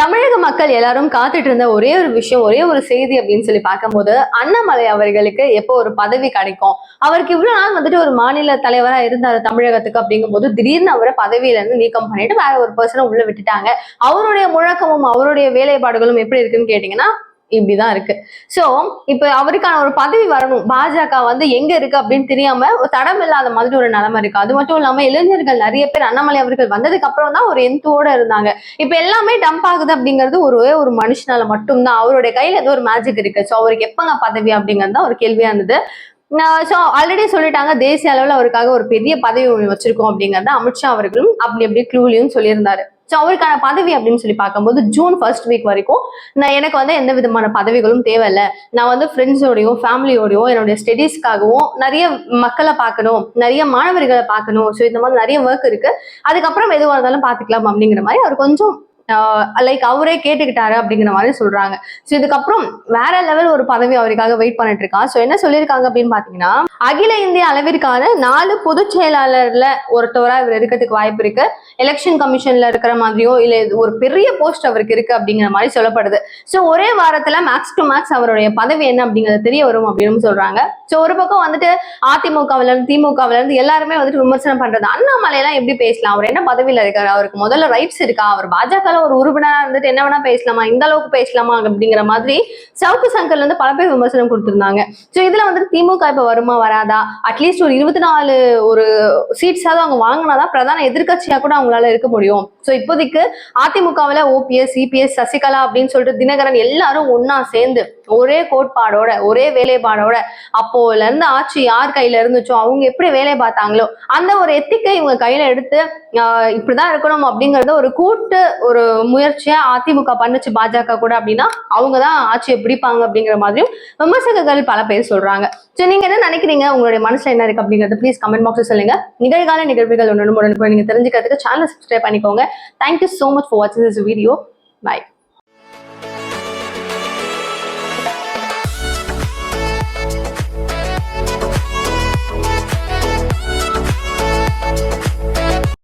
தமிழக மக்கள் எல்லாரும் காத்துட்டு இருந்த ஒரே ஒரு விஷயம், ஒரே ஒரு செய்தி அப்படின்னு சொல்லி பார்க்கும்போது, அண்ணாமலை அவர்களுக்கு எப்போ ஒரு பதவி கிடைக்கும்? அவருக்கு இவ்வளவு நாள் வந்துட்டு ஒரு மாநில தலைவரா இருந்தாரு தமிழகத்துக்கு அப்படிங்கும்போது, திடீர்னு அவரை பதவியில இருந்து நீக்கம் பண்ணிட்டு வேற ஒரு பர்சனை உள்ள விட்டுட்டாங்க. அவருடைய முழக்கமும் அவருடைய வேலைப்பாடுகளும் எப்படி இருக்குன்னு கேட்டீங்கன்னா இப்படிதான் இருக்கு. சோ இப்ப அவருக்கான ஒரு பதவி வரணும். பாஜக வந்து எங்க இருக்கு அப்படின்னு தெரியாம ஒரு தடம் இல்லாத மாதிரி ஒரு நிலைமை இருக்கு. அது மட்டும் இல்லாம இளைஞர்கள் நிறைய பேர் அண்ணாமலை அவர்கள் வந்ததுக்கு அப்புறம் தான் ஒரு எந்தோட இருந்தாங்க. இப்ப எல்லாமே டம்ப் ஆகுது அப்படிங்கிறது ஒரு மனுஷனால மட்டும்தான். அவருடைய கையில ஏதோ ஒரு மேஜிக் இருக்கு. சோ அவருக்கு எப்பங்க பதவி அப்படிங்கிறது தான் ஒரு கேள்வியா இருந்தது. சோ ஆல்ரெடி சொல்லிட்டாங்க, தேசிய அளவுல அவருக்காக ஒரு பெரிய பதவி வச்சிருக்கோம் அப்படிங்கறத அமித்ஷா அவர்களும் அப்படி கிளூலையும் சொல்லியிருந்தாரு. சோ அவருக்கான பதவி அப்படின்னு சொல்லி பார்க்கும்போது ஜூன் 1st வீக் வரைக்கும் எனக்கு வந்து எந்த விதமான பதவிகளும் தேவையில்லை. நான் வந்து ஃப்ரெண்ட்ஸோடையும் ஃபேமிலியோடையும் என்னுடைய ஸ்டடீஸ்க்காகவும் நிறைய மக்களை பார்க்கணும், நிறைய மாணவர்களை பார்க்கணும். ஸோ இந்த மாதிரி நிறைய ஒர்க் இருக்கு. அதுக்கப்புறம் எதுவாக இருந்தாலும் பார்த்துக்கலாம் அப்படிங்கிற மாதிரி அவர் கொஞ்சம் லைக் அவரே கேட்டுக்கிட்டாரு அப்படிங்கிற மாதிரி சொல்றாங்க. ஸோ இதுக்கப்புறம் வேற லெவல் ஒரு பதவி அவருக்காக வெயிட் பண்ணிட்டு இருக்கான். ஸோ என்ன சொல்லியிருக்காங்க அப்படின்னு பாத்தீங்கன்னா, அகில இந்திய அளவிற்கான 4 பொதுச் செயலாளர்ல ஒருத்தவரா இவர் இருக்கிறதுக்கு வாய்ப்பு இருக்கு. எலெக்ஷன் கமிஷன்ல இருக்கிற மாதிரியோ இல்ல ஒரு பெரிய போஸ்ட் அவருக்கு இருக்கு அப்படிங்கிற மாதிரி சொல்லப்படுது. ஸோ ஒரே வாரத்துல மேக்ஸ் டு மேக்ஸ் அவருடைய பதவி என்ன அப்படிங்கிறது தெரிய வரும் அப்படின்னு சொல்றாங்க. ஸோ ஒரு பக்கம் வந்துட்டு அதிமுகவில இருந்து திமுகவில இருந்து எல்லாருமே வந்துட்டு விமர்சனம் பண்றது, அண்ணாமலை எல்லாம் எப்படி பேசலாம், அவர் என்ன பதவியில இருக்காரு, அவருக்கு முதல்ல ரைட்ஸ் இருக்கா, அவர் பாஜக ஒரு உறுப்பினரா இருந்துட்டு என்ன வேணா பேசலாமா, இந்த அளவுக்கு பேசலாமா அப்படிங்கிற மாதிரி சவுக்கு சங்கர்ல இருந்து பல பேர் விமர்சனம் கொடுத்திருந்தாங்க. சோ இதுல வந்துட்டு திமுக இப்ப வருமா வராதா, அட்லீஸ்ட் ஒரு 24 ஒரு சீட்ஸாவது அவங்க வாங்கினாதான் பிரதான எதிர்கட்சியா கூட அவங்களால இருக்க முடியும். சோ இப்போதைக்கு அதிமுகவுல ஓபிஎஸ், சிபிஎஸ், சசிகலா அப்படின்னு சொல்லிட்டு தினகரன் எல்லாரும் ஒன்னா சேர்ந்து ஒரே கோட்பாடோட ஒரே வேலைப்பாடோட அப்போல இருந்து ஆட்சி யார் கையில இருந்துச்சோ அவங்க எப்படி வேலை பார்த்தாங்களோ அந்த ஒரு எத்திக்கை இவங்க கையில எடுத்து இப்படிதான் இருக்கணும் அப்படிங்கறத ஒரு கூட்டு ஒரு முயற்சியா அதிமுக பண்ணுச்சு பாஜக கூட அப்படின்னா அவங்கதான் ஆட்சியை பிடிப்பாங்க அப்படிங்கிற மாதிரியும் விமர்சகர்கள் பல பேர் சொல்றாங்க. சோ நீங்க என்ன நினைக்கிறீங்க, உங்களுடைய மனசுல என்ன இருக்கு அப்படிங்கறது ப்ளீஸ் கமெண்ட் பாக்ஸ்ல சொல்லுங்க. நிகழ்கால நிகழ்வுகள் ஒன்று நீங்க தெரிஞ்சுக்கிறதுக்கு சேனல் சப்ஸ்கிரைப் பண்ணிக்கோங்க. தேங்க்யூ சோ மச் ஃபார் வாட்சிங் திஸ் வீடியோ. பை.